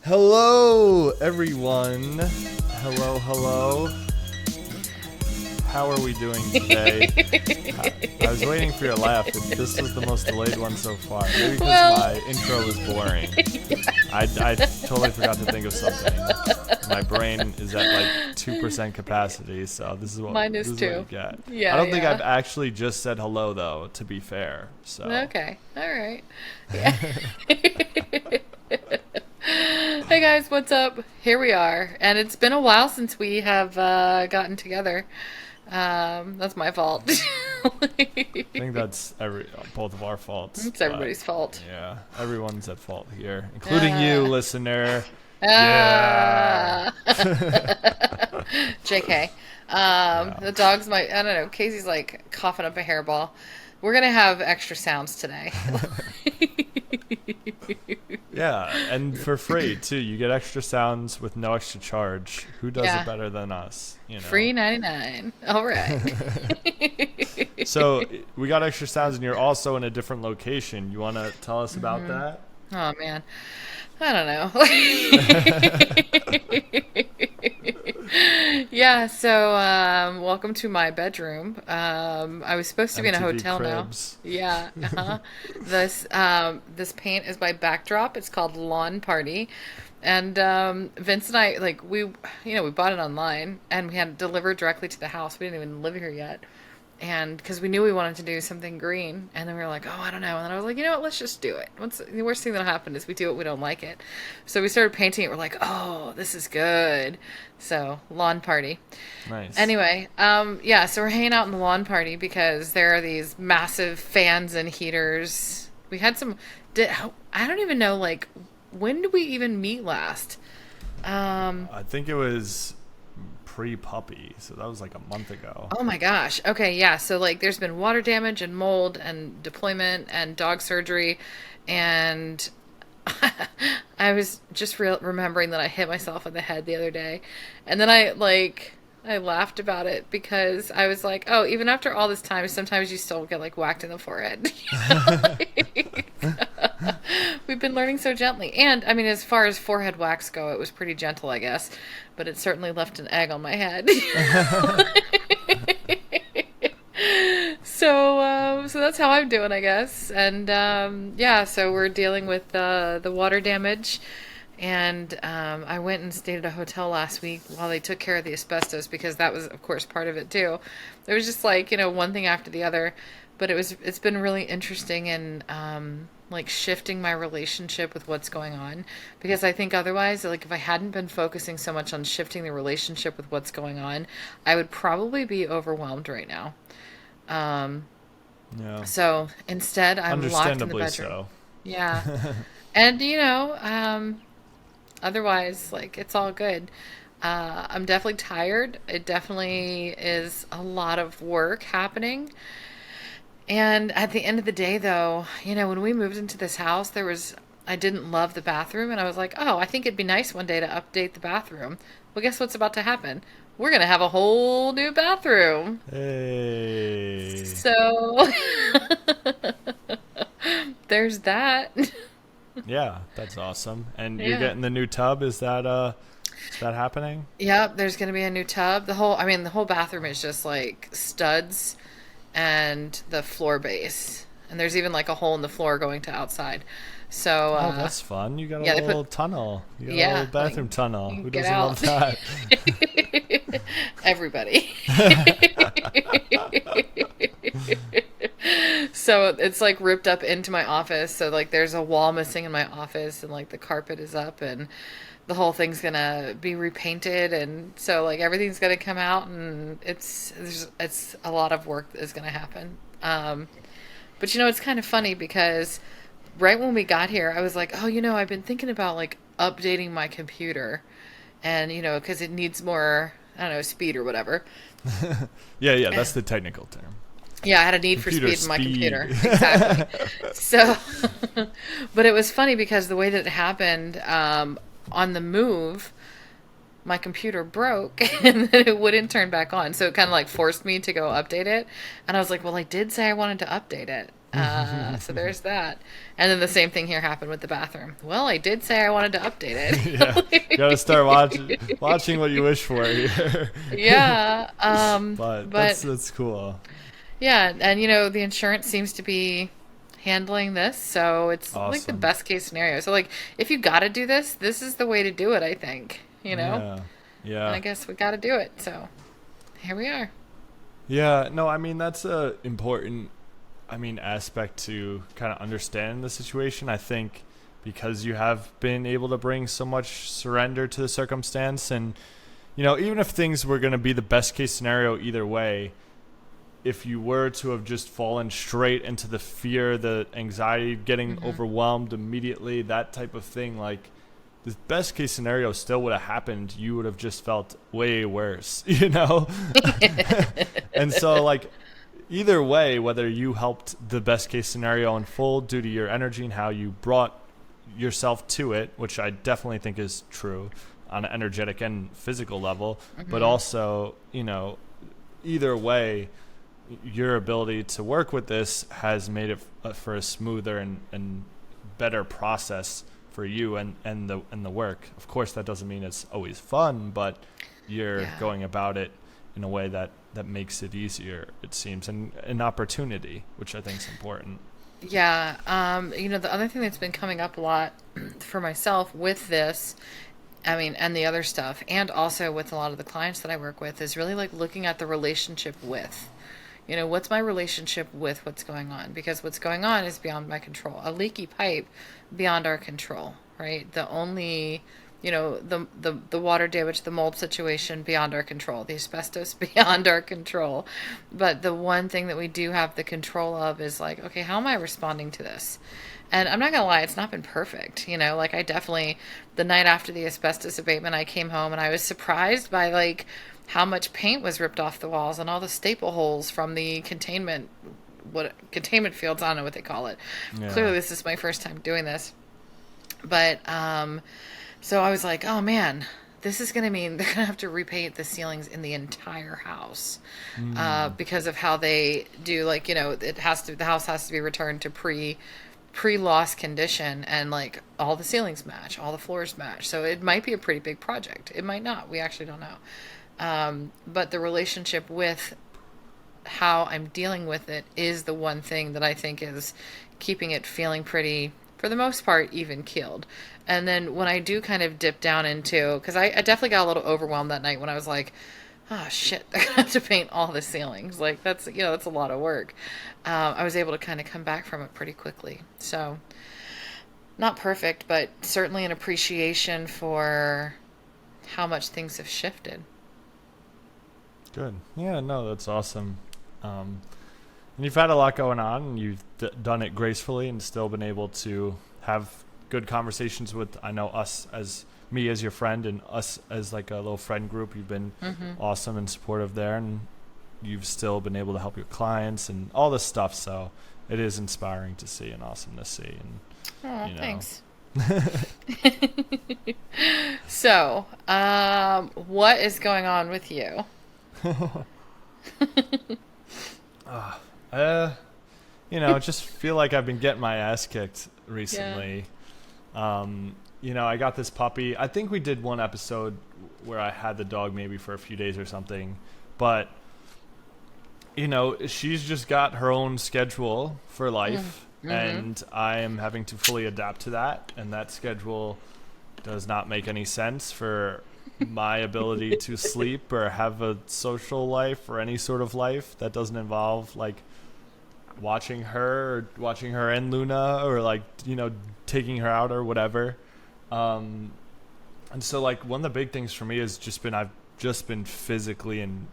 Hello, everyone. Hello, hello. How are we doing today? I was waiting for your laugh. This was the most delayed one so far. Maybe because my intro was boring. I totally forgot to think of something. My brain is at like 2% capacity, so this is what Mine is this is too. what you get. Yeah, I don't think yeah. I've actually just said hello though, to be fair. So Okay. All right. Yeah. Hey guys, what's up? Here we are, and it's been a while since we have gotten together. That's my fault. I think that's both of our faults, It's but everybody's fault. yeah, everyone's at fault here, including you, Uh, listener. Yeah. uh, JK. Yeah. The dog's I don't know. Casey's like coughing up a hairball. We're gonna have extra sounds today. Yeah, and for free too. You get extra sounds with no extra charge. Who does it Yeah. better than us, you know? Free 99. All right. So we got extra sounds and you're also in a different location. You want to tell us about that? Oh man. I don't know. Yeah, so welcome to my bedroom. I was supposed to be in a MTV hotel now. Cribs. Yeah, uh-huh. This paint is by Backdrop. It's called Lawn Party. And Vince and I we bought it online and we had it delivered directly to the house. We didn't even live here yet. And because we knew we wanted to do something green, and then we were like, oh, I don't know. And then I was like, you know what, let's just do it. The worst thing that'll happen is we do it, we don't like it. So we started painting it. We're like, oh, this is good. So lawn party. Nice. Anyway, yeah, so we're hanging out in the lawn party because there are these massive fans and heaters. We had I don't even know, like, when did we even meet last? I think it was pre-puppy, so that was like a month ago. Oh my gosh. Okay, yeah. So like there's been water damage and mold and deployment and dog surgery and I was just remembering that I hit myself in the head the other day. And then I laughed about it because I was like, "Oh, even after all this time, sometimes you still get like whacked in the forehead." We've been learning so gently. And I mean, as far as forehead wax go, it was pretty gentle, I guess, but it certainly left an egg on my head. So that's how I'm doing, I guess. And yeah, so we're dealing with the water damage. And I went and stayed at a hotel last week while they took care of the asbestos because that was, of course, part of it too. It was just like, one thing after the other. But it's been really interesting and like shifting my relationship with what's going on because I think otherwise, like if I hadn't been focusing so much on shifting the relationship with what's going on, I would probably be overwhelmed right now. Yeah. So instead, I'm locked in the Understandably bedroom. so. Yeah, and otherwise, like it's all good. I'm definitely tired. It definitely is a lot of work happening. And at the end of the day, though, when we moved into this house, I didn't love the bathroom, and I was like, oh, I think it'd be nice one day to update the bathroom. Well, guess what's about to happen? We're going to have a whole new bathroom. Hey. So there's that. Yeah, that's awesome. And you're Yeah. getting the new tub. Is that happening? Yep, there's going to be a new tub. The whole bathroom is just like studs and the floor base. And there's even like a hole in the floor going to outside. So, Oh, that's fun. You got a yeah, they little tunnel. You got a yeah, little bathroom like tunnel. you can Who get doesn't love out. that? Everybody. So it's like ripped up into my office. So like there's a wall missing in my office and like the carpet is up and the whole thing's gonna be repainted and so like everything's gonna come out and it's a lot of work that is gonna happen. But it's kind of funny because right when we got here, I was like, oh, I've been thinking about like updating my computer and because it needs more, I don't know, speed or whatever. Yeah, that's the technical term. Yeah, I had a need for Computer speed in my speed. computer. Exactly. So, but it was funny because the way that it happened, on the move, my computer broke and then it wouldn't turn back on. So it kind of like forced me to go update it. And I was like, well, I did say I wanted to update it. So there's that. And then the same thing here happened with the bathroom. Well, I did say I wanted to update Yeah, you it. gotta start watching what you wish for here. Yeah. But But that's cool. yeah, and the insurance seems to be handling this, so it's like the Awesome. best case scenario. So like if you got to do this, this is the way to do it, I think. Yeah. And I Yeah. guess we got to do it. So here we are. Yeah. No, I mean that's a important aspect to kind of understand the situation. I think because you have been able to bring so much surrender to the circumstance, and even if things were going to be the best case scenario either way, if you were to have just fallen straight into the fear, the anxiety, getting Hmm. overwhelmed immediately, that type of thing, like the best case scenario still would have happened. You would have just felt way worse, And so, like, either way, whether you helped the best case scenario unfold due to your energy and how you brought yourself to it, which I definitely think is true on an energetic and physical level, but Hmm. also, either way, your ability to work with this has made it for a smoother and better process for you and the work. Of course, that doesn't mean it's always fun, but you're Yeah. going about it in a way that makes it easier, it seems, and an opportunity, which I think is important. Yeah. The other thing that's been coming up a lot for myself with this, I mean, and the other stuff, and also with a lot of the clients that I work with, is really like looking at the relationship with. What's my relationship with what's going on? Because what's going on is beyond my control. A leaky pipe, beyond our control, right? The only, the water damage, the mold situation, beyond our control. The asbestos, beyond our control. But the one thing that we do have the control of is like, okay, how am I responding to this? And I'm not gonna lie, it's not been perfect. Like I definitely, the night after the asbestos abatement, I came home and I was surprised by like how much paint was ripped off the walls and all the staple holes from the containment fields. I don't know what they call it. Yeah. Clearly, this is my first time doing this, but so I was like, oh man, this is gonna mean they're gonna have to repaint the ceilings in the entire house because of how they do. Like the house has to be returned to pre-loss condition, and like all the ceilings match, all the floors match. So it might be a pretty big project. It might not. We actually don't know. But the relationship with how I'm dealing with it is the one thing that I think is keeping it feeling pretty, for the most part, even keeled. And then when I do kind of dip down into, because I definitely got a little overwhelmed that night when I was like, oh shit, they're gonna have to paint all the ceilings. Like that's a lot of work. I was able to kind of come back from it pretty quickly. So not perfect, but certainly an appreciation for how much things have shifted. Good. Yeah, no, that's awesome. And you've had a lot going on, and you've done it gracefully and still been able to have good conversations with, I know, us as me as your friend and us as like a little friend group. You've been awesome and supportive there, and you've still been able to help your clients and all this stuff. So it is inspiring to see and awesome to see. And Oh, you know, thanks. So, what is going on with you? uh, just feel like I've been getting my ass kicked recently. I got this puppy. I think we did one episode where I had the dog maybe for a few days or something, but she's just got her own schedule for life, and I am having to fully adapt to that, and that schedule does not make any sense for my ability to sleep or have a social life or any sort of life that doesn't involve like watching her and Luna, or like taking her out or whatever. And so like one of the big things for me has just been I've just been physically and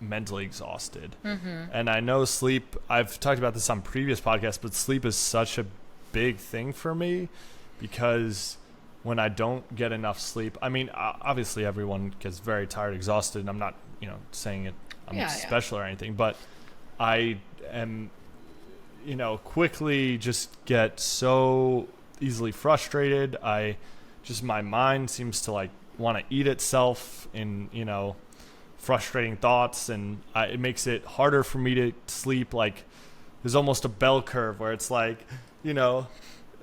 mentally exhausted. And I know sleep, I've talked about this on previous podcasts, but sleep is such a big thing for me, because when I don't get enough sleep, I mean, obviously everyone gets very tired, exhausted, and I'm not saying I'm special or anything, but I am quickly just get so easily frustrated. My mind seems to like want to eat itself in frustrating thoughts, and it makes it harder for me to sleep. Like there's almost a bell curve where it's like,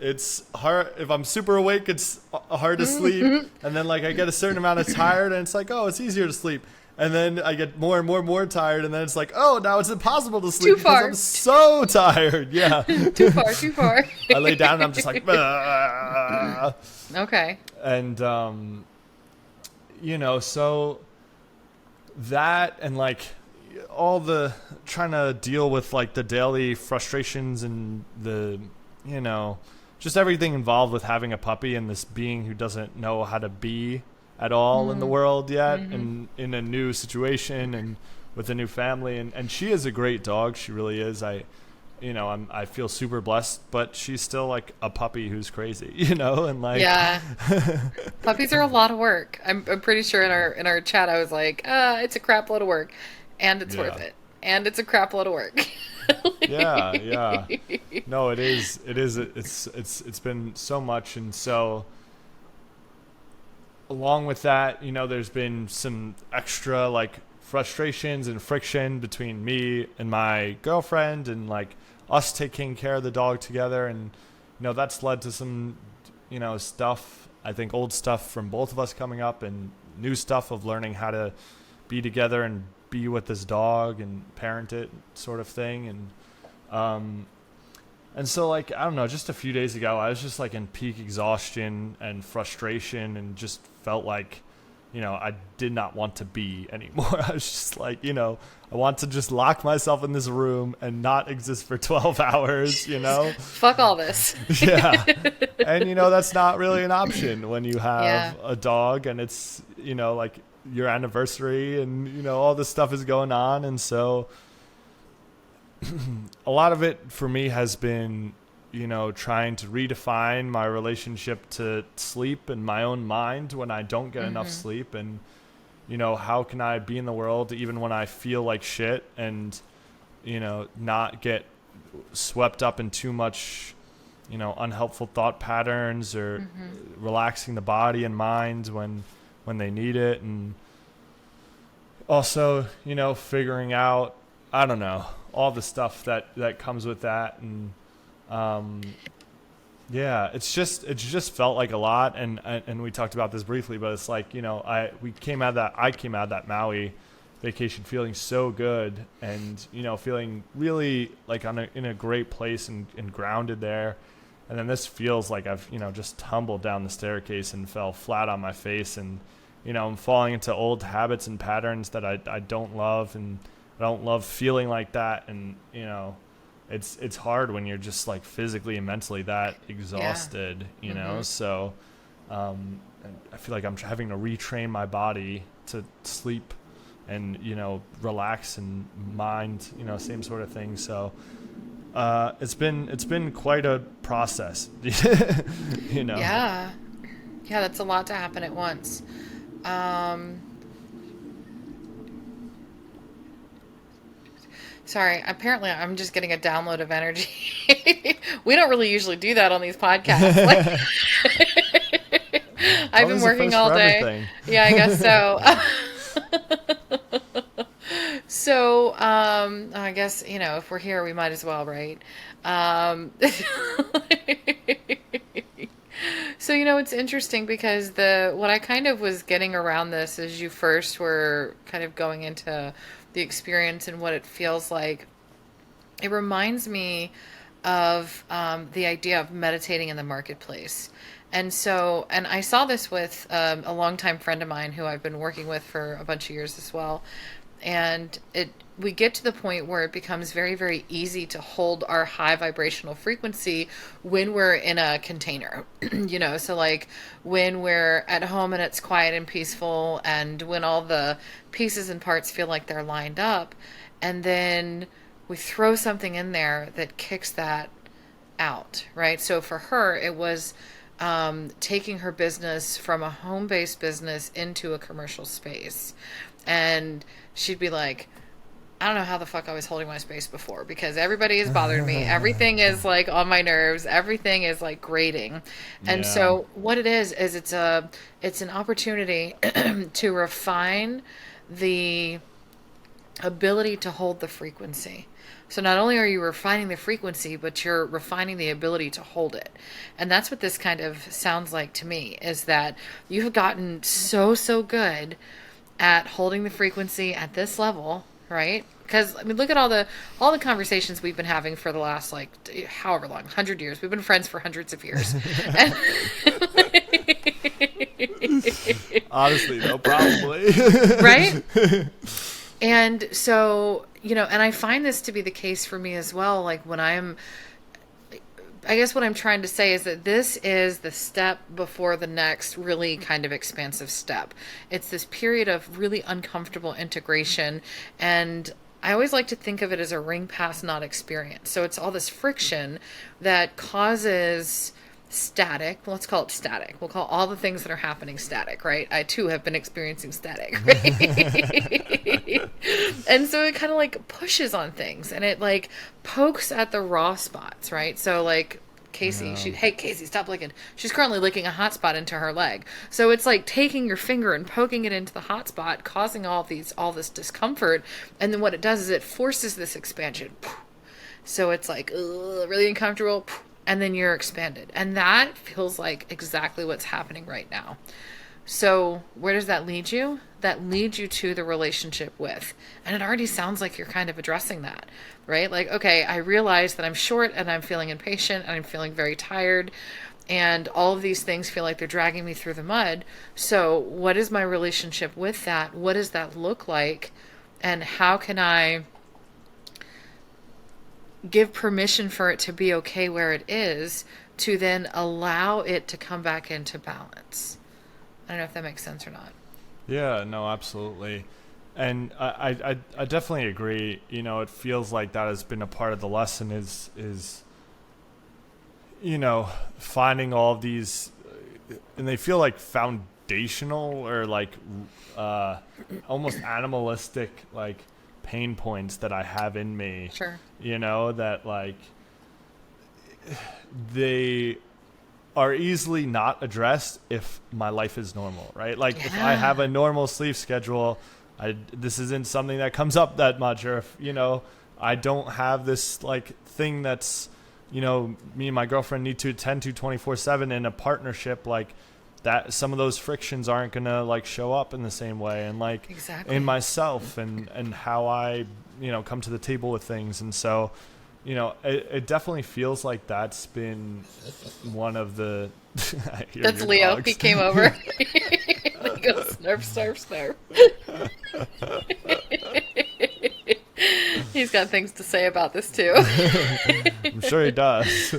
it's hard. If I'm super awake, it's hard to sleep. And then like I get a certain amount of tired and it's like, oh, it's easier to sleep. And then I get more and more tired. And then it's like, oh, now it's impossible to sleep because I'm so tired. Yeah. Too far. I lay down and I'm just like, "Ah." Okay. And, so that and like all the trying to deal with like the daily frustrations and the, just everything involved with having a puppy and this being who doesn't know how to be at all in the world yet, and in a new situation and with a new family. And she is a great dog. She really is. I feel super blessed, but she's still like a puppy who's crazy, and like, yeah, puppies are a lot of work. I'm pretty sure in our chat, I was like, it's a crap load of work and it's worth it. And it's a crap load of work. Yeah. No, it is. It's been so much. And so along with that, there's been some extra like frustrations and friction between me and my girlfriend and like us taking care of the dog together. And, that's led to some, stuff, I think old stuff from both of us coming up and new stuff of learning how to be together and be with this dog and parent it sort of thing. And so like, I don't know, just a few days ago, I was just like in peak exhaustion and frustration and just felt like, I did not want to be anymore. I was just like, I want to just lock myself in this room and not exist for 12 hours, Fuck all this. Yeah. And, that's not really an option when you have a dog and it's, like your anniversary and, all this stuff is going on. And so a lot of it for me has been, trying to redefine my relationship to sleep and my own mind when I don't get enough sleep. And, how can I be in the world even when I feel like shit and, not get swept up in too much, unhelpful thought patterns or relaxing the body and mind when they need it. And also, figuring out, I don't know, all the stuff that comes with that. And, it's just felt like a lot. And we talked about this briefly, but it's like, I came out of that Maui vacation feeling so good and, feeling really like in a great place and grounded there. And then this feels like I've, just tumbled down the staircase and fell flat on my face. And, I'm falling into old habits and patterns that I don't love. And I don't love feeling like that. And, it's hard when you're just like physically and mentally that exhausted, So I feel like I'm having to retrain my body to sleep and, relax and mind, same sort of thing. So it's been quite a process, Yeah, that's a lot to happen at once. Sorry, apparently I'm just getting a download of energy. We don't really usually do that on these podcasts. I've been working all day. Everything. Yeah, I guess so. So, I guess, if we're here, we might as well, right? So, it's interesting because what I kind of was getting around this as you first were kind of going into the experience and what it feels like. It reminds me of the idea of meditating in the marketplace. And I saw this with a longtime friend of mine who I've been working with for a bunch of years as well. And we get to the point where it becomes very, very easy to hold our high vibrational frequency when we're in a container, so like when we're at home and it's quiet and peaceful and when all the pieces and parts feel like they're lined up, and then we throw something in there that kicks that out, right? So for her, it was taking her business from a home-based business into a commercial space. And she'd be like, I don't know how the fuck I was holding my space before because everybody is bothering me. Everything is like on my nerves. Everything is like grating. And so what it is it's an opportunity to refine the ability to hold the frequency. So not only are you refining the frequency, but you're refining the ability to hold it. And that's what this kind of sounds like to me, is that you have gotten so good at holding the frequency at this level, right? Because I mean, look at all the conversations we've been having for the last like however long, 100 years. We've been friends for hundreds of years. And Honestly, though, probably. right? And so, and I find this to be the case for me as well. Like I guess what I'm trying to say is that this is the step before the next really kind of expansive step. It's this period of really uncomfortable integration. And I always like to think of it as a ring pass not experience. So it's all this friction that causes static. Let's call it static. We'll call all the things that are happening static, right? I too have been experiencing static, right? And so it kind of like pushes on things and it like pokes at the raw spots, right? So like Casey, hey Casey, stop licking. She's currently licking a hot spot into her leg. So it's like taking your finger and poking it into the hot spot, causing all this discomfort. And then what it does is it forces this expansion. So it's like really uncomfortable. And then you're expanded. And that feels like exactly what's happening right now. So where does that lead you? That leads you to the relationship with. And it already sounds like you're kind of addressing that, right? Like, okay, I realize that I'm short and I'm feeling impatient and I'm feeling very tired. And all of these things feel like they're dragging me through the mud. So what is my relationship with that? What does that look like? And how can I give permission for it to be okay where it is, to then allow it to come back into balance? I don't know if that makes sense or not. Yeah, no, absolutely. And I definitely agree. It feels like that has been a part of the lesson is finding all of these, and they feel like foundational or like almost animalistic, like pain points that I have in me. Sure. That like they are easily not addressed if my life is normal, right? Like if I have a normal sleep schedule, this isn't something that comes up that much, or if, I don't have this like thing that's, me and my girlfriend need to attend to 24/7 in a partnership, like that some of those frictions aren't going to like show up in the same way. And like exactly. in myself and how I, come to the table with things. And so, it definitely feels like that's been one of the, that's Leo. Dogs. He came over. He goes, snurf. He's got things to say about this too. I'm sure he does.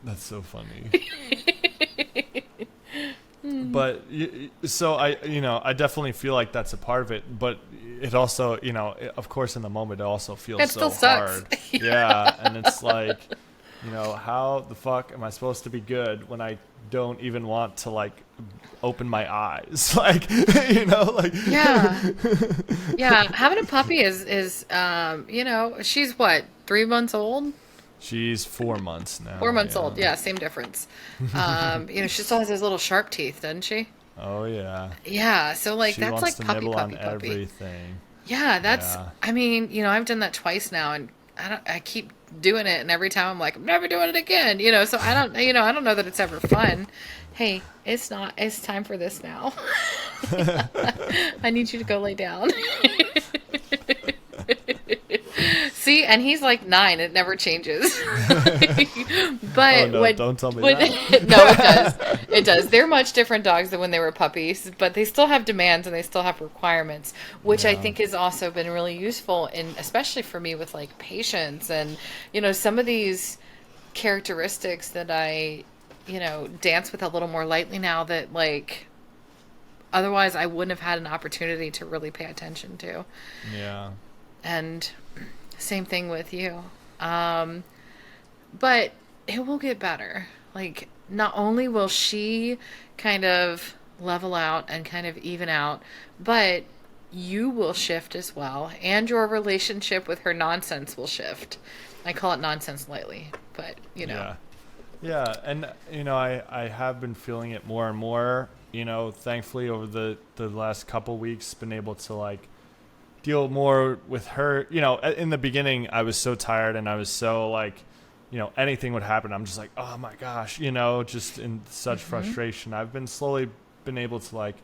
That's so funny. But so I definitely feel like that's a part of it, but it also, of course in the moment it also feels it so still hard. Sucks. Yeah. And it's like, how the fuck am I supposed to be good when I don't even want to like open my eyes? Like, like. Yeah. Having a puppy is, she's what, 3 months old? She's 4 months now. 4 months old. Yeah, same difference. She still has those little sharp teeth, doesn't she? Oh yeah. Yeah. So like she that's wants like to puppy, nibble puppy, on puppy. everything. Yeah, that's. Yeah. I mean, I've done that twice now, and I keep doing it, and every time I'm like, I'm never doing it again. So I don't. I don't know that it's ever fun. Hey, it's not. It's time for this now. I need you to go lay down. See, and he's like 9. It never changes. But don't tell me that. No, it does. It does. They're much different dogs than when they were puppies, but they still have demands and they still have requirements, which I think has also been really useful, especially for me with like patience and some of these characteristics that I dance with a little more lightly now that like otherwise I wouldn't have had an opportunity to really pay attention to. Yeah. And same thing with you. But it will get better. Like, not only will she kind of level out and kind of even out, but you will shift as well. And your relationship with her nonsense will shift. I call it nonsense lightly, but, Yeah. Yeah, and, I have been feeling it more and more, thankfully over the last couple weeks, been able to, like, deal more with her. You know, in the beginning, I was so tired and I was so like, you know, anything would happen. I'm just like, oh my gosh, you know, just in such frustration. I've been slowly been able to like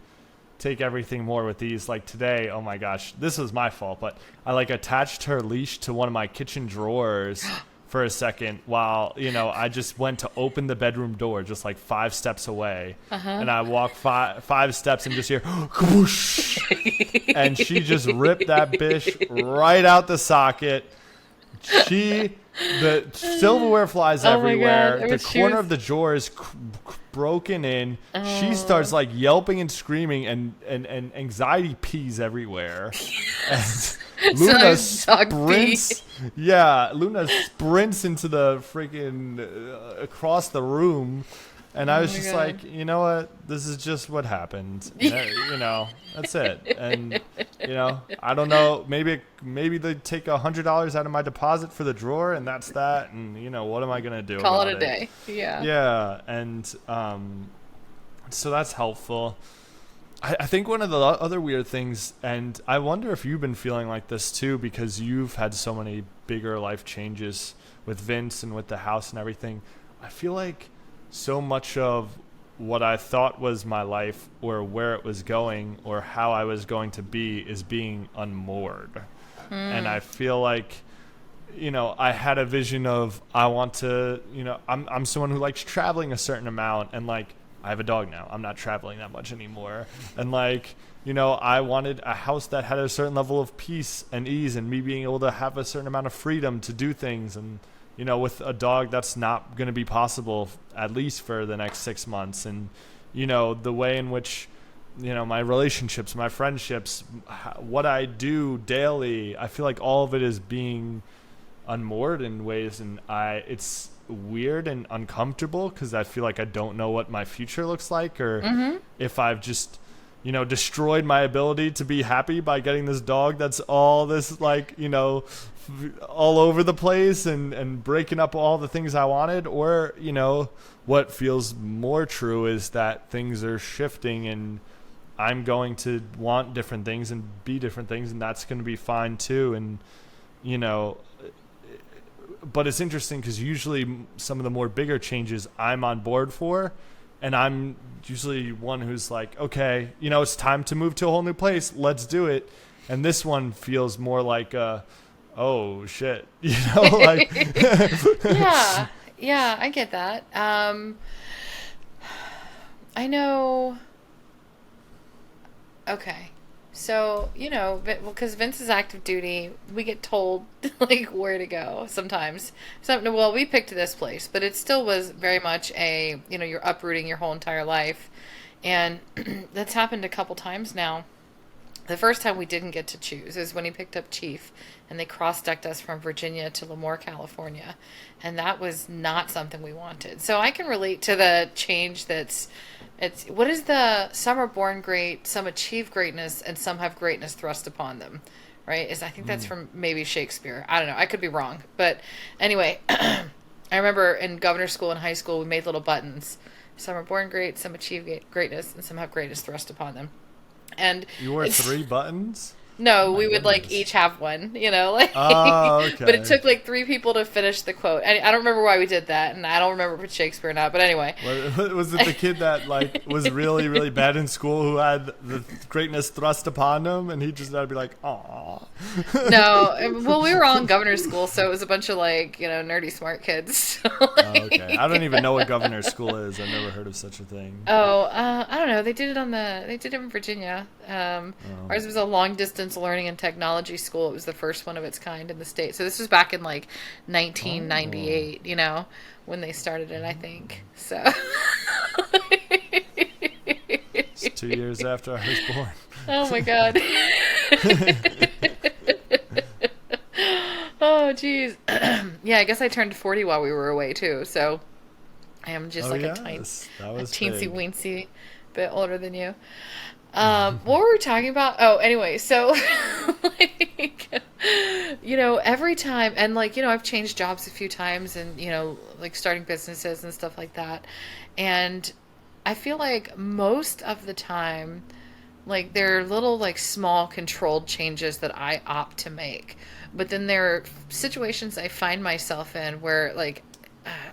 take everything more with ease. Like today, oh my gosh, this was my fault, but I like attached her leash to one of my kitchen drawers for a second while, you know, I just went to open the bedroom door just like 5 steps away. And I walked five steps and just hear whoosh, and she just ripped that bitch right out the socket. The silverware flies everywhere. The corner of the drawer is broken in. She starts like yelping and screaming, and anxiety pees everywhere. And Luna sprints. Yeah, Luna sprints into the freaking across the room. And I was just like, you know what? This is just what happened. You know, that's it. And, you know, I don't know. Maybe they take $100 out of my deposit for the drawer, and that's that. And, you know, what am I going to do? Call it a day. Yeah. Yeah. And so that's helpful. I think one of the other weird things, and I wonder if you've been feeling like this too, because you've had so many bigger life changes with Vince and with the house and everything. I feel like so much of what I thought was my life or where it was going or how I was going to be is being unmoored. And I feel like, you know, I had a vision of, I want to, you know, I'm someone who likes traveling a certain amount, and like, I have a dog now. I'm not traveling that much anymore. And like, you know, I wanted a house that had a certain level of peace and ease, and me being able to have a certain amount of freedom to do things. And, you know, with a dog, that's not going to be possible, at least for the next 6 months. And, you know, the way in which, you know, my relationships, my friendships, what I do daily, I feel like all of it is being unmoored in ways. And it's weird and uncomfortable because I feel like I don't know what my future looks like, or if I've just, you know, destroyed my ability to be happy by getting this dog that's all this, like, you know, all over the place and breaking up all the things I wanted. Or, you know, what feels more true is that things are shifting and I'm going to want different things and be different things, and that's going to be fine too. And, you know, but it's interesting because usually some of the more bigger changes I'm on board for, and I'm usually one who's like, okay, you know, it's time to move to a whole new place. Let's do it. And this one feels more like, oh shit, you know, like, yeah, I get that. I know. Okay. So, you know, because Vince is active duty, we get told, like, where to go sometimes. So, well, we picked this place, but it still was very much a, you know, you're uprooting your whole entire life. And that's happened a couple times now. The first time we didn't get to choose is when he picked up Chief, and they cross-decked us from Virginia to Lemoore, California. And that was not something we wanted. So I can relate to the change what is the some are born great, some achieve greatness, and some have greatness thrust upon them, right? I think that's from maybe Shakespeare. I don't know. I could be wrong. But anyway, I remember in governor school and high school, we made little buttons. Some are born great, some achieve greatness, and some have greatness thrust upon them. And you wore 3 buttons? No, we would like each have one, you know, like, okay. But it took like 3 people to finish the quote. I don't remember why we did that, and I don't remember if it's Shakespeare or not, but anyway. Was it the kid that like was really, really bad in school who had the greatness thrust upon him, and he just had to be like, aw? No, well, we were all in governor school, so it was a bunch of like, you know, nerdy smart kids. So, like... okay, I don't even know what governor school is. I've never heard of such a thing. Oh, I don't know. They did it in Virginia. Ours was a long distance learning and technology school. It was the first one of its kind in the state. So this was back in like 1998, you know, when they started it, I think. So it's 2 years after I was born. Oh my God. Oh geez. Yeah, I guess I turned 40 while we were away too. So I am just a teensy weensy bit older than you. What were we talking about? Oh, anyway, so, like, you know, every time, and like, you know, I've changed jobs a few times and, you know, like starting businesses and stuff like that. And I feel like most of the time Like they're little like small controlled changes that I opt to make. But then there are situations I find myself in where like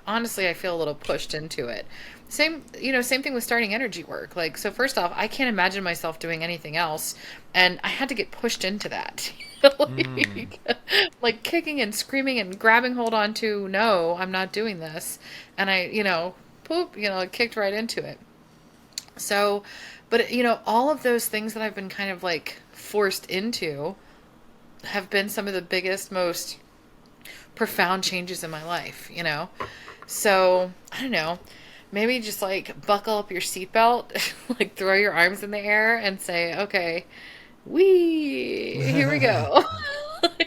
honestly I feel a little pushed into it. Same thing with starting energy work. Like so first off, I can't imagine myself doing anything else and I had to get pushed into that. Mm. like, like kicking and screaming and grabbing hold on to no, I'm not doing this. And I, poop, kicked right into it. So, but all of those things that I've been kind of like forced into have been some of the biggest, most profound changes in my life. So, I don't know. Maybe just like buckle up your seatbelt, like throw your arms in the air and say, okay, wee, here we go.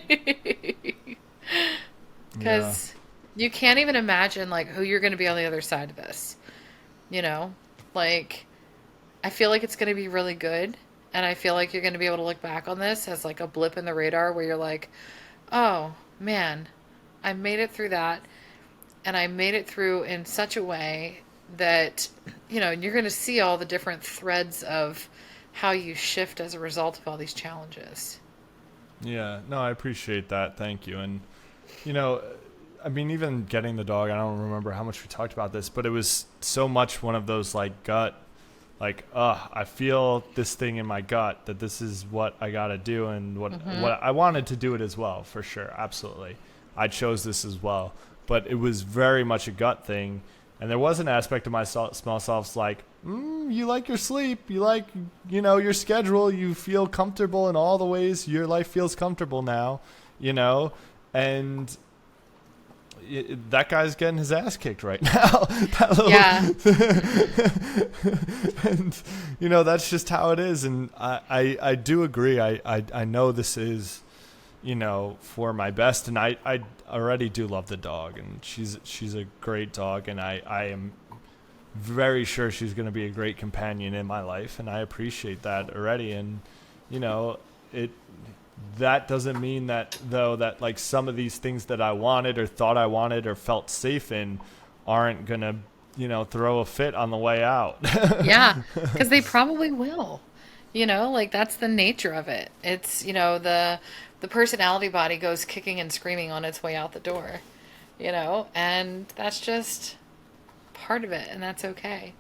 Yeah. Because you can't even imagine like who you're going to be on the other side of this, you know? Like, I feel like it's going to be really good. And I feel like you're going to be able to look back on this as like a blip in the radar where you're like, oh man, I made it through that. And I made it through in such a way that, you're going to see all the different threads of how you shift as a result of all these challenges. Yeah. No, I appreciate that. Thank you. And, you know, I mean, even getting the dog, I don't remember how much we talked about this, but it was so much one of those like gut, like, I feel this thing in my gut that this is what I got to do. And what I wanted to do it as well, for sure. Absolutely. I chose this as well, but it was very much a gut thing. And there was an aspect of my small self's like, you like your sleep, you like, your schedule, you feel comfortable in all the ways your life feels comfortable now, and that guy's getting his ass kicked right now. Yeah. And, that's just how it is. And I do agree. I know this is, for my best. And I already do love the dog, and she's a great dog, and I am very sure she's going to be a great companion in my life, and I appreciate that already. And that doesn't mean that though that like some of these things that I wanted or thought I wanted or felt safe in aren't going to throw a fit on the way out. Yeah, because they probably will. Like that's the nature of it. It's, the personality body goes kicking and screaming on its way out the door, and that's just part of it, and that's okay.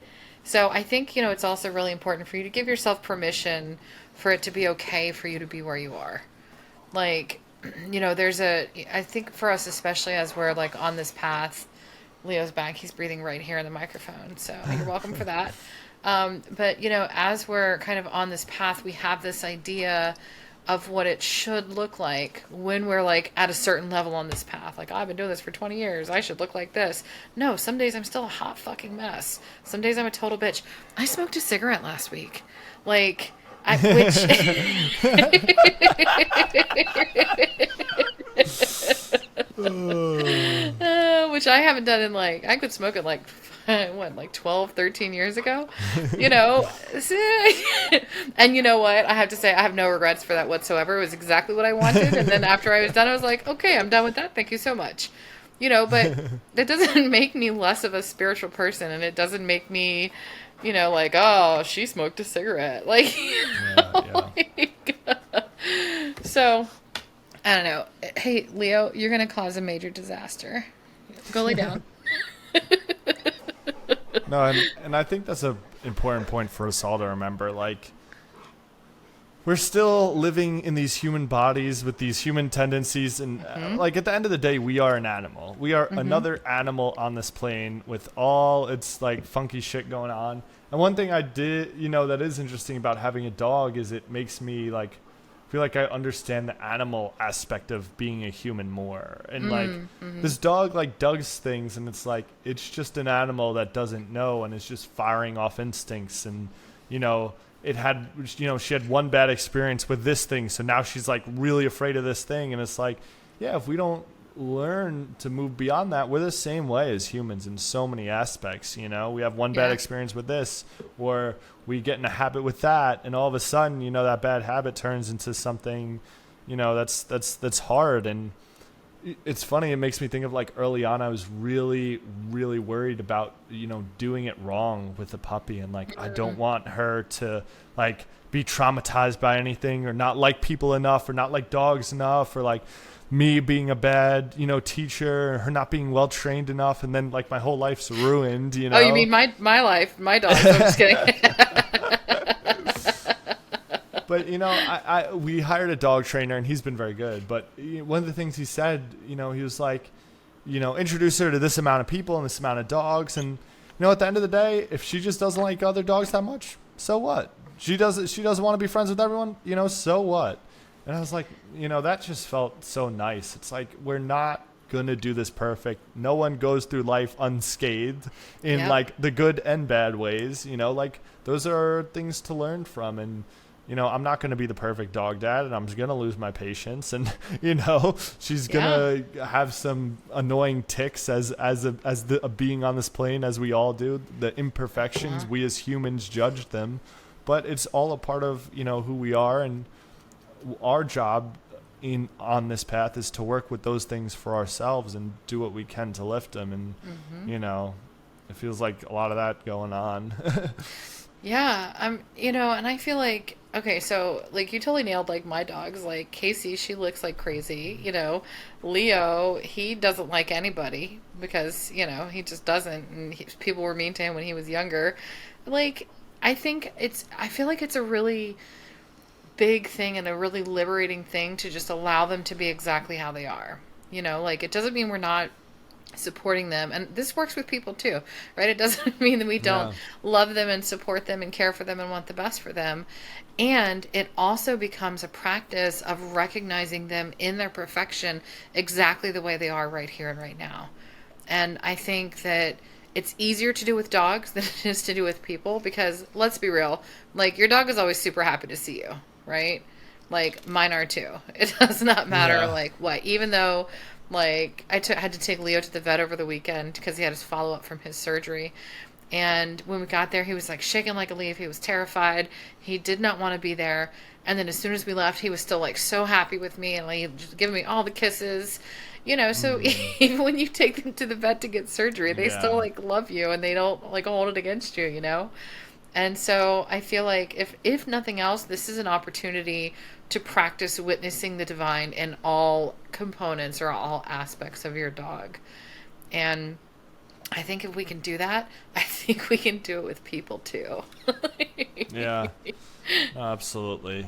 So I think, it's also really important for you to give yourself permission for it to be okay for you to be where you are. Like, I think for us, especially as we're like on this path, Leo's back, he's breathing right here in the microphone. So you're welcome for that. But, as we're kind of on this path, we have this idea of what it should look like when we're like at a certain level on this path. Like, I've been doing this for 20 years. I should look like this. No, some days I'm still a hot fucking mess. Some days I'm a total bitch. I smoked a cigarette last week. Like, which which I haven't done in like, I could smoke it like, what, like 12, 13 years ago, and you know what, I have to say, I have no regrets for that whatsoever. It was exactly what I wanted. And then after I was done, I was like, okay, I'm done with that. Thank you so much. But that doesn't make me less of a spiritual person. And it doesn't make me, like, oh, she smoked a cigarette. Like, Yeah. so I don't know. Hey, Leo, you're going to cause a major disaster. Go lay down. No, and I think that's a important point for us all to remember. Like, we're still living in these human bodies with these human tendencies, and like at the end of the day, we are an animal. We are another animal on this plane with all its like funky shit going on. And one thing I did, that is interesting about having a dog is it makes me like feel like I understand the animal aspect of being a human more. And like this dog like does things, and it's like it's just an animal that doesn't know and is just firing off instincts. And it had, she had one bad experience with this thing, so now she's like really afraid of this thing. And it's like, yeah, if we don't learn to move beyond that, we're the same way as humans in so many aspects. We have one bad experience with this, or we get in a habit with that, and all of a sudden, that bad habit turns into something, that's hard. And it's funny. It makes me think of like early on, I was really, really worried about, doing it wrong with the puppy. And like, I don't want her to like be traumatized by anything or not like people enough or not like dogs enough or like me being a bad, teacher, her not being well trained enough. And then like my whole life's ruined, Oh, you mean my life, my dogs? I'm just kidding. But we hired a dog trainer and he's been very good. But one of the things he said, he was like, introduce her to this amount of people and this amount of dogs, and at the end of the day, if she just doesn't like other dogs that much, so what? She doesn't want to be friends with everyone, so what? And I was like, that just felt so nice. It's like we're not gonna do this perfect. No one goes through life unscathed in like the good and bad ways. Like those are things to learn from. And I'm not going to be the perfect dog dad, and I'm just going to lose my patience. And, she's going to have some annoying ticks as a being on this plane, as we all do. The imperfections, we as humans judge them. But it's all a part of, who we are. And our job on this path is to work with those things for ourselves and do what we can to lift them. And, it feels like a lot of that going on. Yeah, and I feel like, okay, so like you totally nailed like my dogs. Like Casey, she looks like crazy. Leo, he doesn't like anybody because he just doesn't, and people were mean to him when he was younger. Like I feel like it's a really big thing and a really liberating thing to just allow them to be exactly how they are. Like it doesn't mean we're not supporting them, and this works with people too, right? It doesn't mean that we don't love them and support them and care for them and want the best for them. And it also becomes a practice of recognizing them in their perfection exactly the way they are right here and right now. And I think that it's easier to do with dogs than it is to do with people, because let's be real, like your dog is always super happy to see you, right? Like mine are too. It does not matter like what, even though like I had to take Leo to the vet over the weekend because he had his follow-up from his surgery. And when we got there, he was like shaking like a leaf. He was terrified. He did not want to be there. And then as soon as we left, he was still like so happy with me and like just giving me all the kisses. So even when you take them to the vet to get surgery, they still like love you and they don't like hold it against you, And so I feel like if nothing else, this is an opportunity to practice witnessing the divine in all components or all aspects of your dog. And I think if we can do that, I think we can do it with people too. Yeah, absolutely.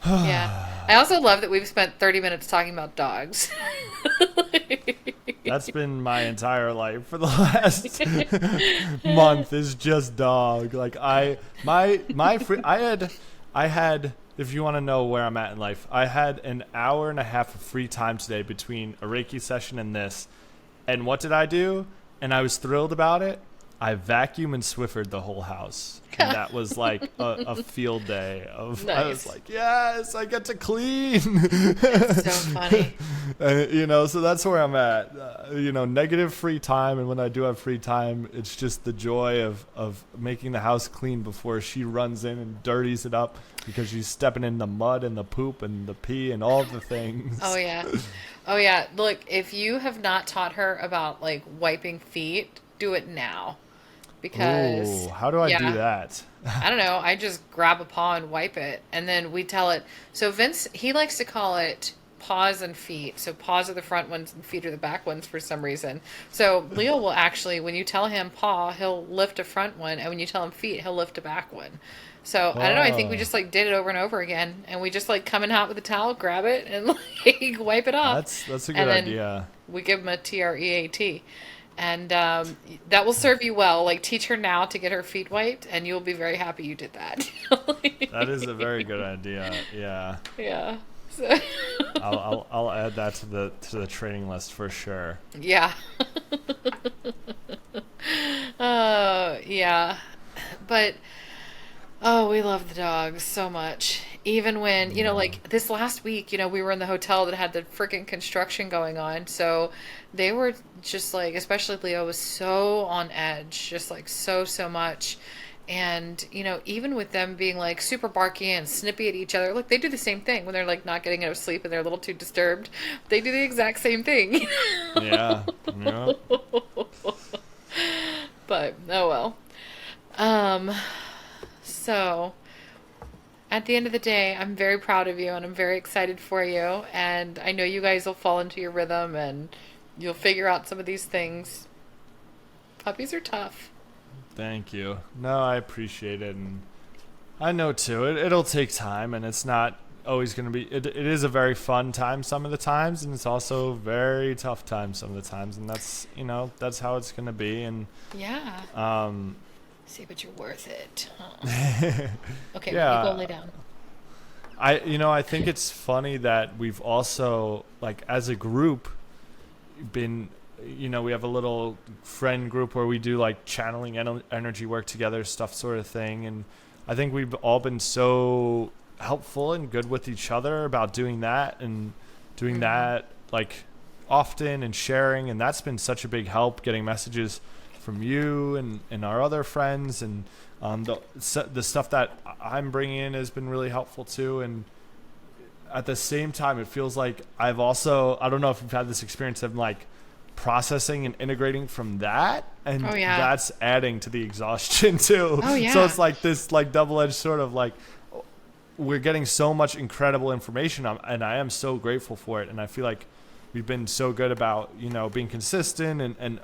Yeah. I also love that we've spent 30 minutes talking about dogs. That's been my entire life for the last month is just dog. Like I had, if you want to know where I'm at in life, I had an hour and a half of free time today between a Reiki session and this. And what did I do? And I was thrilled about it. I vacuumed and Swiffered the whole house. And that was like a field day of, nice. I was like, yes, I get to clean. That's so funny. So that's where I'm at. Negative free time. And when I do have free time, it's just the joy of making the house clean before she runs in and dirties it up because she's stepping in the mud and the poop and the pee and all the things. Oh, yeah. Oh, yeah. Look, if you have not taught her about like wiping feet, do it now. Because ooh, how do I do that? I don't know. I just grab a paw and wipe it. And then we tell it. So Vince, he likes to call it paws and feet. So paws are the front ones and feet are the back ones for some reason. So Leo will actually, when you tell him paw, he'll lift a front one. And when you tell him feet, he'll lift a back one. So I don't know. I think we just like did it over and over again. And we just like come in hot with a towel, grab it, and like wipe it off. That's a good idea. We give him a TREAT. And that will serve you well. Like, teach her now to get her feet wiped, and you'll be very happy you did that. That is a very good idea. Yeah. Yeah. So. I'll add that to the training list for sure. Yeah. Yeah. But we love the dogs so much. Even when, like this last week, we were in the hotel that had the freaking construction going on. So they were just like, especially Leo was so on edge, just like so much. And, even with them being like super barky and snippy at each other, look, they do the same thing when they're like not getting enough sleep and they're a little too disturbed. They do the exact same thing. Yeah. Yeah. But, oh well. Um, so at the end of the day, I'm very proud of you and I'm very excited for you. And I know you guys will fall into your rhythm and you'll figure out some of these things. Puppies are tough. Thank you. No, I appreciate it, and I know too. It'll take time, and it's not always going to be. It is a very fun time some of the times, and it's also a very tough time some of the times, and that's how it's going to be. And Yeah. um, See, but you're worth it. Huh? Okay, yeah, you go lay down. I think it's funny that we've also, like, as a group, been, we have a little friend group where we do like channeling energy work together, stuff sort of thing. And I think we've all been so helpful and good with each other about doing that and doing that like often and sharing. And that's been such a big help, getting messages from you and our other friends. And the stuff that I'm bringing in has been really helpful too. And at the same time, it feels like I've also, I don't know if you've had this experience of like processing and integrating from that, and that's adding to the exhaustion too. So it's like this like double-edged sort of like, we're getting so much incredible information, and I am so grateful for it. And I feel like we've been so good about being consistent and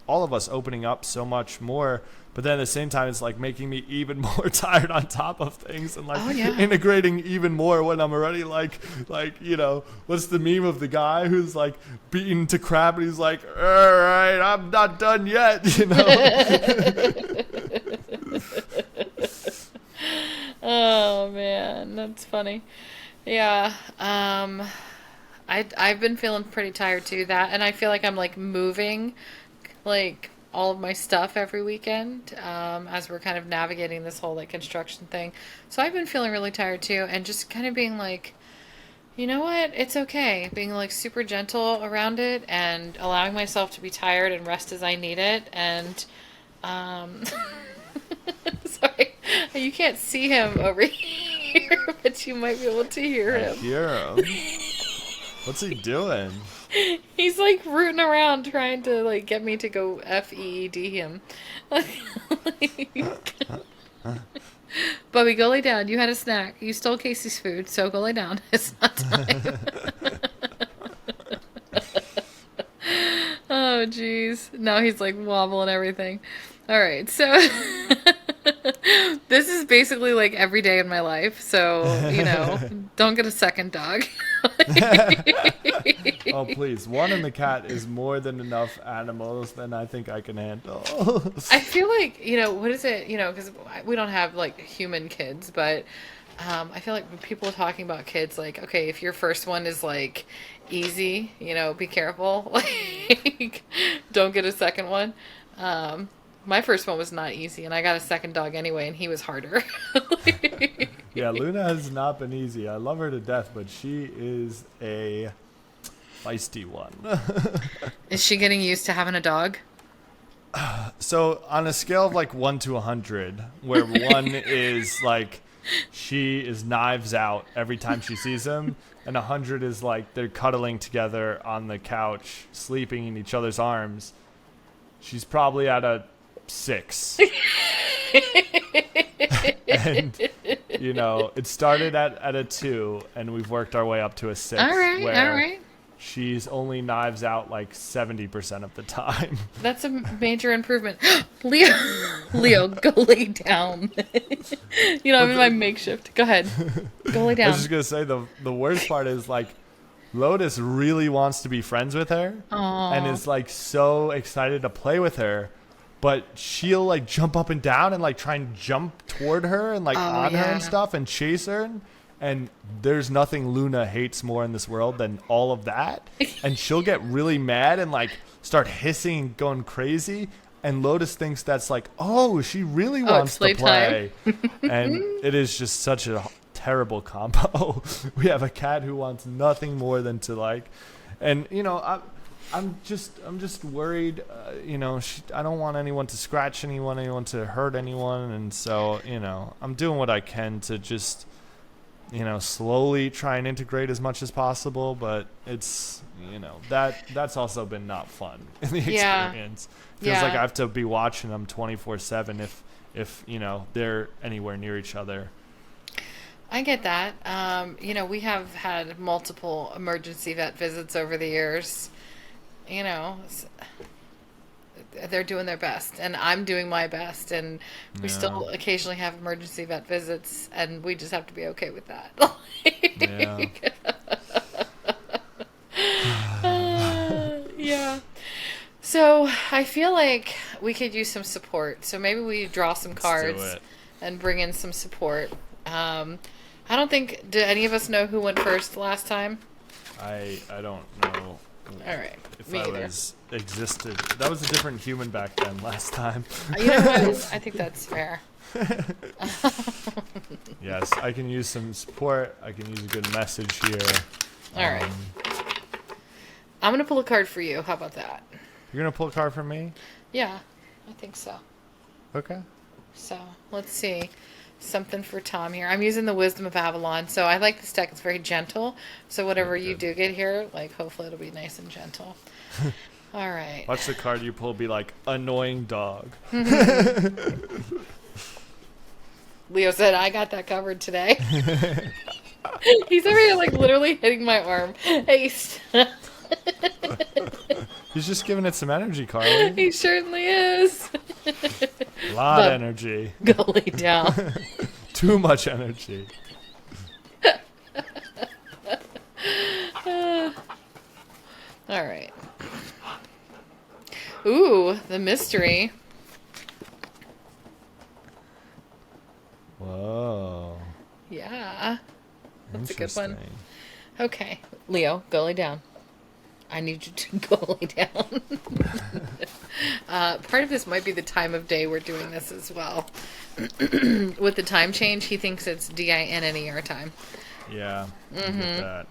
all of us opening up so much more. But then at the same time, it's like making me even more tired on top of things, and like integrating even more when I'm already like, what's the meme of the guy who's like beaten to crap and he's like, all right, I'm not done yet, Oh man, that's funny. Yeah. I've been feeling pretty tired too. And I feel like I'm like moving, like all of my stuff every weekend, as we're kind of navigating this whole like construction thing. So I've been feeling really tired too, and just kind of being like, you know what? It's okay. Being like super gentle around it and allowing myself to be tired and rest as I need it. And, sorry, you can't see him over here, but you might be able to hear him. I hear him. What's he doing? He's like rooting around trying to like get me to go FEED him. Bubby, go lay down. You had a snack. You stole Casey's food, so go lay down. It's not time. Oh, jeez. Now he's like wobbling everything. All right, so this is basically like every day in my life. So, don't get a second dog. Oh, please. One and the cat is more than enough animals than I think I can handle. I feel like, what is it? Because we don't have like human kids, but I feel like when people are talking about kids, like, okay, if your first one is like easy, be careful. Like, don't get a second one. My first one was not easy, and I got a second dog anyway, and he was harder. Yeah, Luna has not been easy. I love her to death, but she is a feisty one. Is she getting used to having a dog? So on a scale of like 1 to 100, where 1 is like she is knives out every time she sees him, and 100 is like they're cuddling together on the couch, sleeping in each other's arms, she's probably at a 6. And it started at a 2, and we've worked our way up to a 6. All right. She's only knives out like 70% of the time. That's a major improvement. Leo, go lay down. I'm in my makeshift. Go ahead. Go lay down. I was just going to say the worst part is like Lotus really wants to be friends with her. Aww. And is like so excited to play with her. But she'll like jump up and down and like try and jump toward her and like her and stuff and chase her. And there's nothing Luna hates more in this world than all of that. And she'll get really mad and like start hissing and going crazy. And Lotus thinks that's like, oh, she really wants to play. And it is just such a terrible combo. We have a cat who wants nothing more than to like, and I'm just worried. I don't want anyone to scratch anyone to hurt anyone, and so I'm doing what I can to just slowly try and integrate as much as possible. But it's that's also been not fun in the Yeah. experience. Feels like Yeah. I have to be watching them 24/7 if they're anywhere near each other. I get that. We have had multiple emergency vet visits over the years. They're doing their best, and I'm doing my best, and we still Yeah. occasionally have emergency vet visits, and we just have to be okay with that. Yeah. Yeah. So I feel like we could use some support. So maybe we draw some Let's do cards it. and bring in some support. I don't think. Did any of us know who went first last time? I don't know All right, if me I either. existed. That was a different human back then last time. You know what? I think that's fair. Yes, I can use some support. I can use a good message here. All right. I'm gonna pull a card for you. How about that? You're gonna pull a card for me? Yeah, I think so. Okay. So let's see. Something for Tom here. I'm using the Wisdom of Avalon. So I like this deck. It's very gentle. So whatever you do get here, hopefully it'll be nice and gentle. All right. Watch the card you pull be like annoying dog. Leo said, I got that covered today. He's over here literally hitting my arm. Hey, He's just giving it some energy, Carly. he certainly is. A lot Bub. of energy. Go lay down. Too much energy. All right. Ooh, the mystery. Whoa. Yeah. That's a good one. Interesting. Okay. Leo, go lay down. I need you to go lay down. Part of this might be the time of day we're doing this as well. With the time change, he thinks it's DINNER time. Yeah. I get that.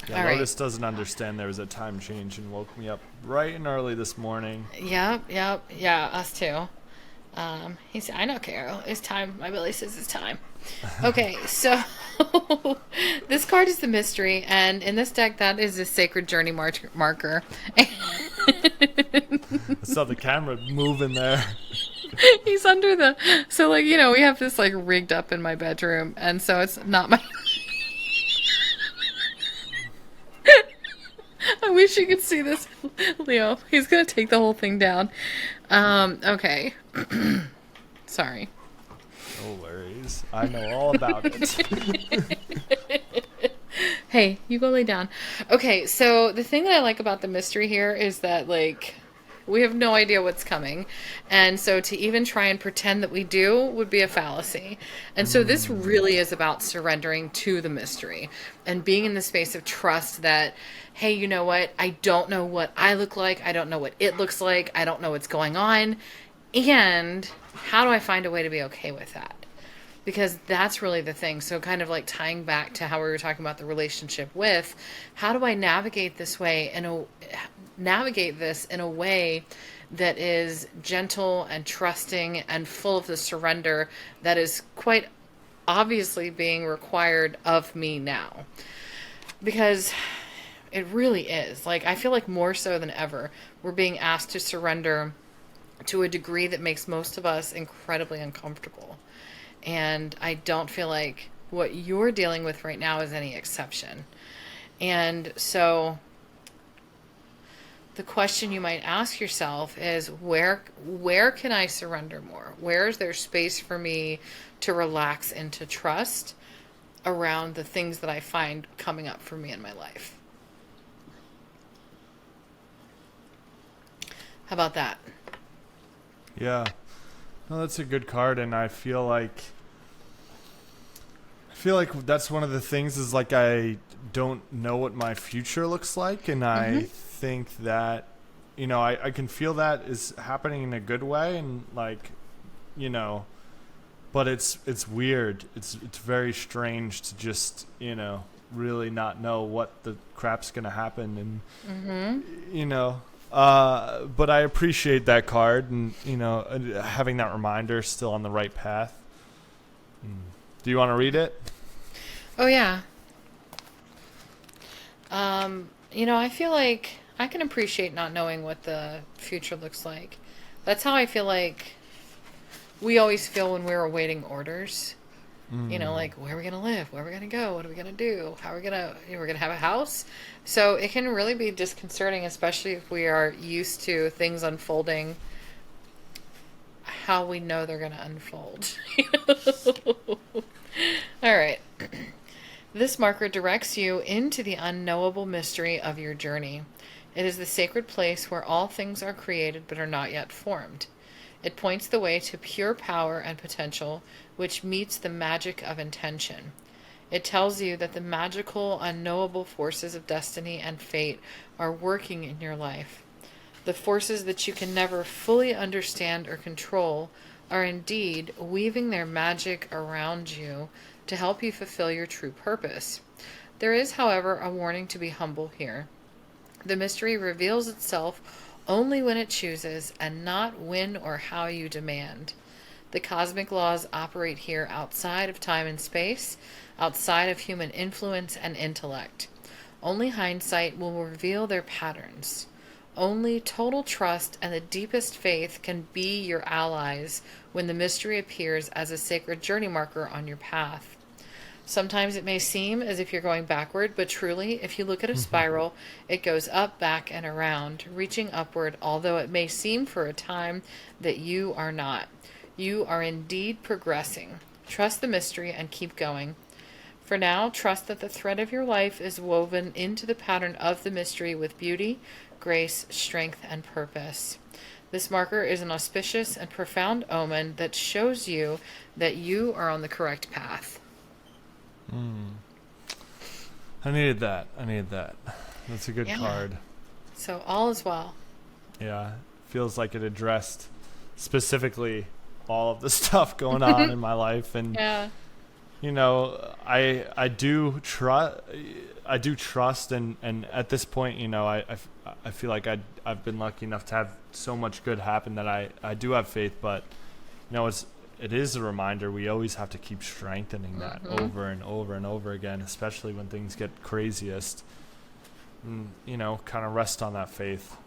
Yeah, All right. Lotus doesn't understand there was a time change and woke me up bright and early this morning. Yep. Yeah, us too. He said, I know, Carol. It's time. My Billy says it's time. Okay, so this card is the mystery, and in this deck, that is a sacred journey marker. I saw the camera moving there. He's under the... So, we have this, rigged up in my bedroom, and so it's not my... I wish you could see this, Leo. He's going to take the whole thing down. Okay. Sorry. No worries. I know all about it. Hey, you go lay down. Okay, so the thing that I like about the mystery here is that, we have no idea what's coming. And so to even try and pretend that we do would be a fallacy. And so this really is about surrendering to the mystery and being in the space of trust that, hey, you know what? I don't know what I look like. I don't know what it looks like. I don't know what's going on. And how do I find a way to be okay with that? Because that's really the thing. So kind of tying back to how we were talking about the relationship with, how do I navigate this in a way that is gentle and trusting and full of the surrender that is quite obviously being required of me now. Because it really is. I feel like more so than ever, we're being asked to surrender to a degree that makes most of us incredibly uncomfortable. And I don't feel like what you're dealing with right now is any exception. And so the question you might ask yourself is, where can I surrender more? Where is there space for me to relax and to trust around the things that I find coming up for me in my life? How about that? Yeah. No, that's a good card, and I feel like that's one of the things is I don't know what my future looks like, and I think that I can feel that is happening in a good way, and but it's weird. It's very strange to just really not know what the crap's gonna happen, and but I appreciate that card, and having that reminder, still on the right path. Do you want to read it? Oh yeah. I feel like I can appreciate not knowing what the future looks like. That's how I feel like we always feel when we're awaiting orders. Like, where are we going to live? Where are we going to go? What are we going to do? How are we going to, we're going to have a house? So it can really be disconcerting, especially if we are used to things unfolding how we know they're going to unfold. All right. This marker directs you into the unknowable mystery of your journey. It is the sacred place where all things are created but are not yet formed. It points the way to pure power and potential, which meets the magic of intention. It tells you that the magical, unknowable forces of destiny and fate are working in your life. The forces that you can never fully understand or control are indeed weaving their magic around you to help you fulfill your true purpose. There is, however, a warning to be humble here. The mystery reveals itself only when it chooses, and not when or how you demand. The cosmic laws operate here outside of time and space, outside of human influence and intellect. Only hindsight will reveal their patterns. Only total trust and the deepest faith can be your allies when the mystery appears as a sacred journey marker on your path. Sometimes it may seem as if you're going backward, but truly, if you look at a spiral, it goes up, back, and around, reaching upward, although it may seem for a time that you are not. You are indeed progressing. Trust the mystery and keep going. For now, trust that the thread of your life is woven into the pattern of the mystery with beauty, grace, strength, and purpose. This marker is an auspicious and profound omen that shows you that you are on the correct path. I needed that. That's a good card. So all is well. Yeah. Feels like it addressed specifically all of the stuff going on in my life. And, I do trust. And at this point, I feel like I've been lucky enough to have so much good happen that I do have faith. But, it is a reminder we always have to keep strengthening that over and over and over again, especially when things get craziest. And, kind of rest on that faith.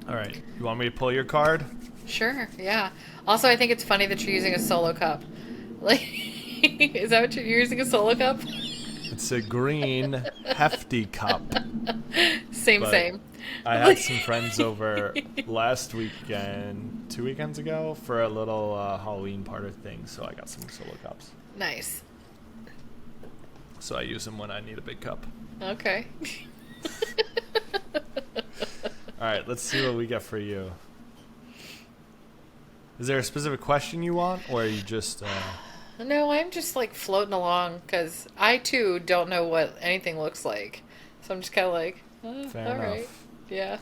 All right. You want me to pull your card? Sure, yeah. Also, I think it's funny that you're using a solo cup. Like, is that what you're using, a solo cup? It's a green, hefty cup. Same. I had some friends over last weekend, 2 weekends ago, for a little Halloween party thing, so I got some solo cups. Nice. So I use them when I need a big cup. Okay. All right, let's see what we get for you. Is there a specific question you want, or are you just... No, I'm just like floating along, because I too don't know what anything looks like. So I'm just kind of like, Fair all enough. right. Yeah.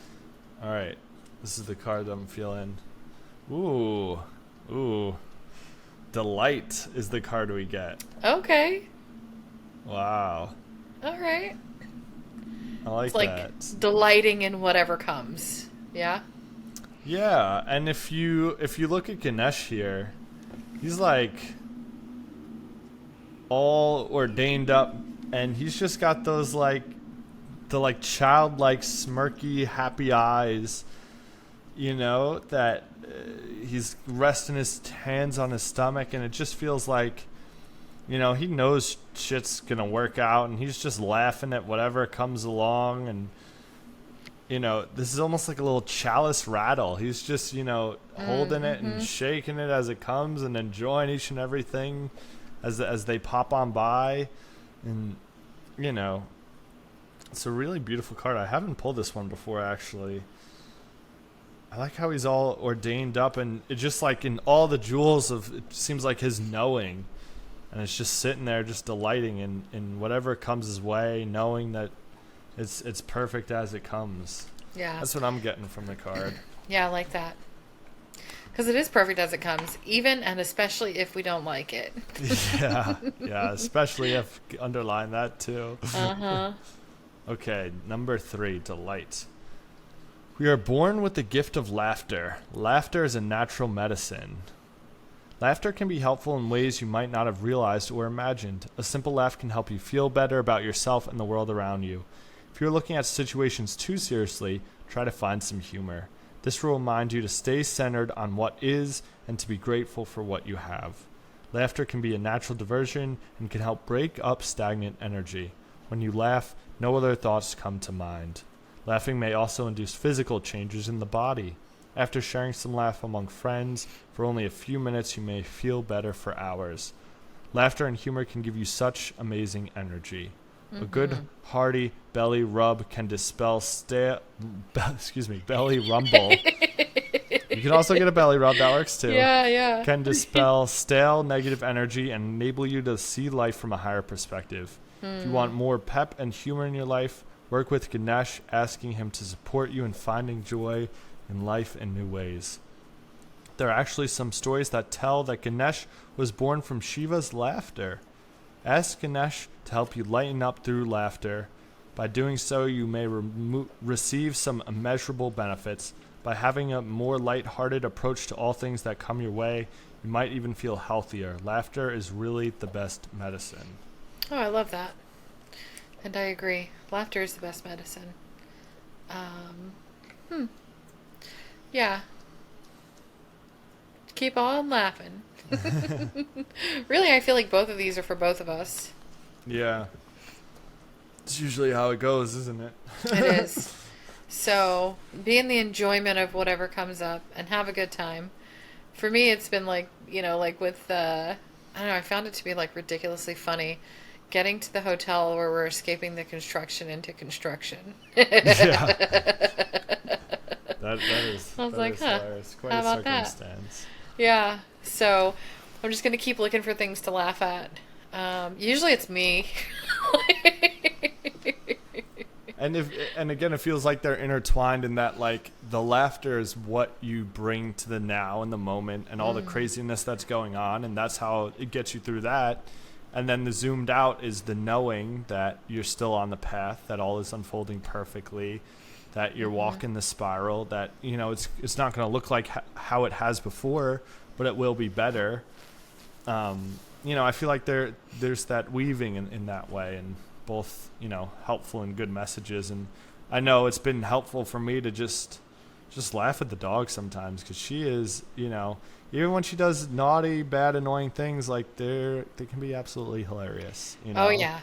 All right. This is the card that I'm feeling. Ooh. Delight is the card we get. Okay. Wow. All right. I like It's like that. delighting in whatever comes. Yeah. Yeah, and if you look at Ganesh here, he's like all ordained up, and he's just got those the childlike smirky happy eyes, that he's resting his hands on his stomach, and it just feels like he knows shit's gonna work out, and he's just laughing at whatever comes along. And this is almost like a little chalice rattle. He's just holding it and shaking it as it comes, and enjoying each and everything as they pop on by. And it's a really beautiful card. I haven't pulled this one before, actually. I like how he's all ordained up, and it just like in all the jewels of, it seems like his knowing, and it's just sitting there just delighting in whatever comes his way, knowing that it's perfect as it comes. Yeah. That's what I'm getting from the card. Yeah, I like that. Because it is perfect as it comes, even and especially if we don't like it. Yeah, yeah, especially if underline that too. Uh-huh. Okay, number 3, delight. We are born with the gift of laughter. Laughter is a natural medicine. Laughter can be helpful in ways you might not have realized or imagined. A simple laugh can help you feel better about yourself and the world around you. If you're looking at situations too seriously, try to find some humor. This will remind you to stay centered on what is and to be grateful for what you have. Laughter can be a natural diversion and can help break up stagnant energy. When you laugh, no other thoughts come to mind. Laughing may also induce physical changes in the body. After sharing some laugh among friends for only a few minutes, you may feel better for hours. Laughter and humor can give you such amazing energy. A good hearty belly rub can dispel belly rumble. You can also get a belly rub, that works too. Yeah. Can dispel stale negative energy and enable you to see life from a higher perspective. If you want more pep and humor in your life, work with Ganesh, asking him to support you in finding joy in life in new ways. There are actually some stories that tell that Ganesh was born from Shiva's laughter. Ask Ganesh to help you lighten up through laughter. By doing so, you may receive some immeasurable benefits. By having a more light-hearted approach to all things that come your way, you might even feel healthier. Laughter is really the best medicine. Oh, I love that. And I agree. Laughter is the best medicine. Yeah. Keep on laughing. Really, I feel like both of these are for both of us. Yeah. It's usually how it goes, isn't it? It is. So, be in the enjoyment of whatever comes up and have a good time. For me, it's been like, like with, I don't know, I found it to be like ridiculously funny getting to the hotel where we're escaping the construction into construction. Yeah. That is, I was that like, is huh, hilarious. Quite how a about that? circumstance. Yeah, so I'm just going to keep looking for things to laugh at. Usually it's me. And again, it feels like they're intertwined in that, like, the laughter is what you bring to the now and the moment and all the craziness that's going on, and that's how it gets you through that. And then the zoomed out is the knowing that you're still on the path, that all is unfolding perfectly, that you're walking the spiral, that, it's not going to look like how it has before, but it will be better. I feel like there's that weaving in that way, and both, helpful and good messages. And I know it's been helpful for me to just laugh at the dog sometimes, because she is, even when she does naughty, bad, annoying things, like they can be absolutely hilarious. Oh, yeah.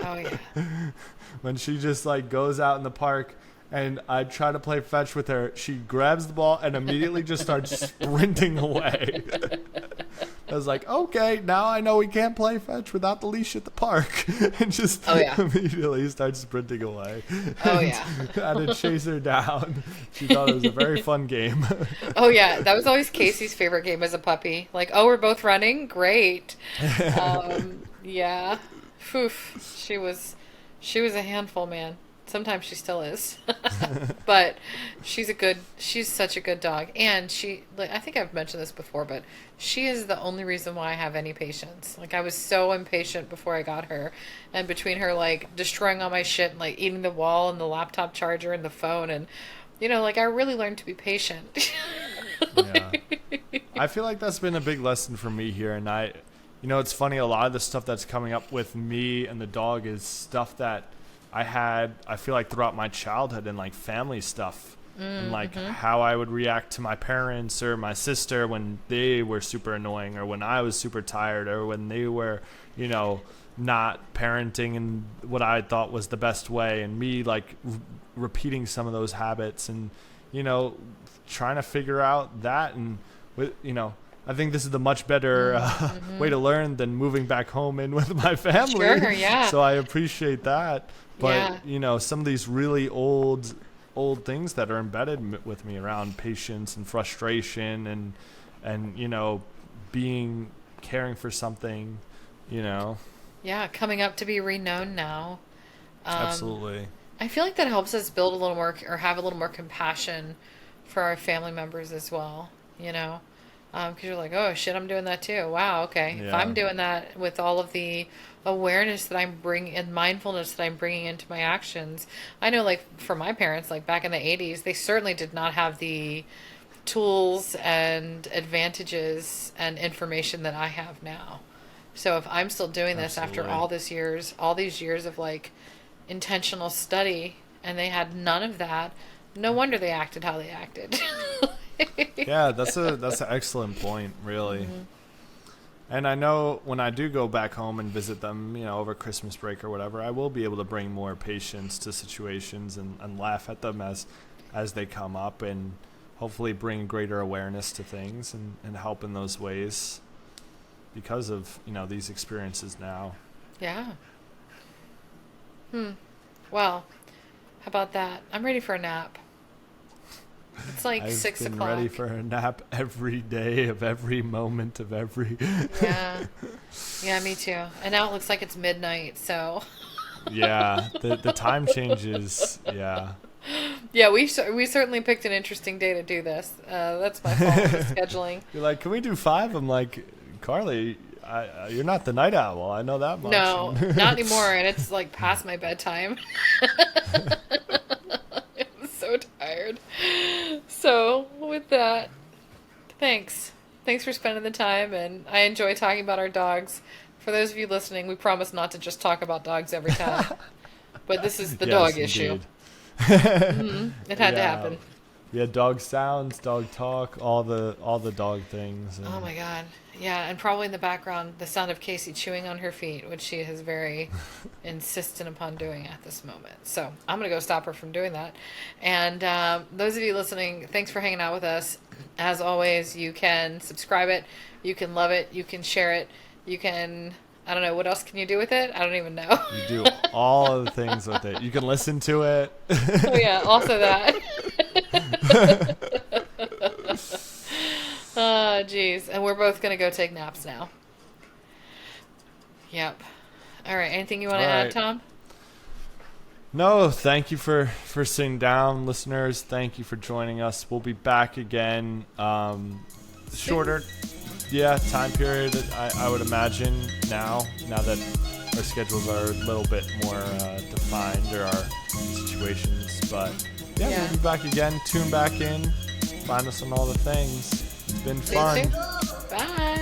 Oh, yeah. When she just like goes out in the park and I try to play fetch with her, she grabs the ball and immediately just starts sprinting away. I was like, okay, now I know we can't play fetch without the leash at the park. And just immediately starts sprinting away. Oh, yeah. I had to chase her down. She thought it was a very fun game. Oh, yeah. That was always Casey's favorite game as a puppy. Like, oh, we're both running? Great. Yeah. Oof. She was a handful, man. Sometimes she still is. But she's such a good dog. And I think I've mentioned this before, but she is the only reason why I have any patience. Like, I was so impatient before I got her. And between her, like, destroying all my shit and, like, eating the wall and the laptop charger and the phone and, I really learned to be patient. Yeah. I feel like that's been a big lesson for me here. And it's funny, a lot of the stuff that's coming up with me and the dog is stuff that I feel like throughout my childhood and like family stuff and like how I would react to my parents or my sister when they were super annoying, or when I was super tired, or when they were, not parenting in what I thought was the best way, and me like repeating some of those habits and, trying to figure out that. And with, I think this is the much better way to learn than moving back home in with my family. Sure, yeah. So I appreciate that. But, Yeah. Some of these really old things that are embedded with me around patience and frustration and caring for something, Yeah, coming up to be renowned now. Absolutely. I feel like that helps us build a little more, or have a little more compassion for our family members as well, you know? Because you're like, oh shit, I'm doing that too. Wow, okay. If Yeah. I'm doing that with all of the awareness that I'm bringing and mindfulness that I'm bringing into my actions, I know, like, for my parents, like back in the 80s, they certainly did not have the tools and advantages and information that I have now. So if I'm still doing this after Absolutely. all these years of like intentional study, and they had none of that, no wonder they acted how they acted. Yeah, that's an excellent point, really. Mhm. And I know when I do go back home and visit them, over Christmas break or whatever, I will be able to bring more patience to situations and laugh at them as they come up, and hopefully bring greater awareness to things and help in those ways because of, these experiences now. Yeah. Well, how about that? I'm ready for a nap. It's like I've 6 been o'clock. ready for a nap every day of every moment of every. Yeah. Yeah, me too. And now it looks like it's midnight, so. Yeah, the time changes. Yeah. Yeah, we certainly picked an interesting day to do this. That's my fault for scheduling. You're like, can we do 5? I'm like, Carly, you're not the night owl. I know that much. No, not anymore, and it's like past my bedtime. I'm so tired. So, with that, thanks. Thanks for spending the time, and I enjoy talking about our dogs. For those of you listening, we promise not to just talk about dogs every time. But this is the Yes, dog issue. indeed. It had to Yeah. happen. Yeah, dog sounds, dog talk, all the dog things. And Oh my god. Yeah, and probably in the background, the sound of Casey chewing on her feet, which she is very insistent upon doing at this moment. So I'm going to go stop her from doing that. And those of you listening, thanks for hanging out with us. As always, you can subscribe it, you can love it, you can share it, you can, I don't know, what else can you do with it? I don't even know. You do all of the things with it. You can listen to it. Oh yeah, also that. Oh, geez. And we're both going to go take naps now. Yep. All right. Anything you want to All add, right. Tom? No, thank you for sitting down, listeners. Thank you for joining us. We'll be back again. Shorter, time period. I would imagine now that our schedules are a little bit more defined. There are situations, but Yeah. we'll be back again. Tune back in. Find us on all the things. It's been See you fun. soon. Bye.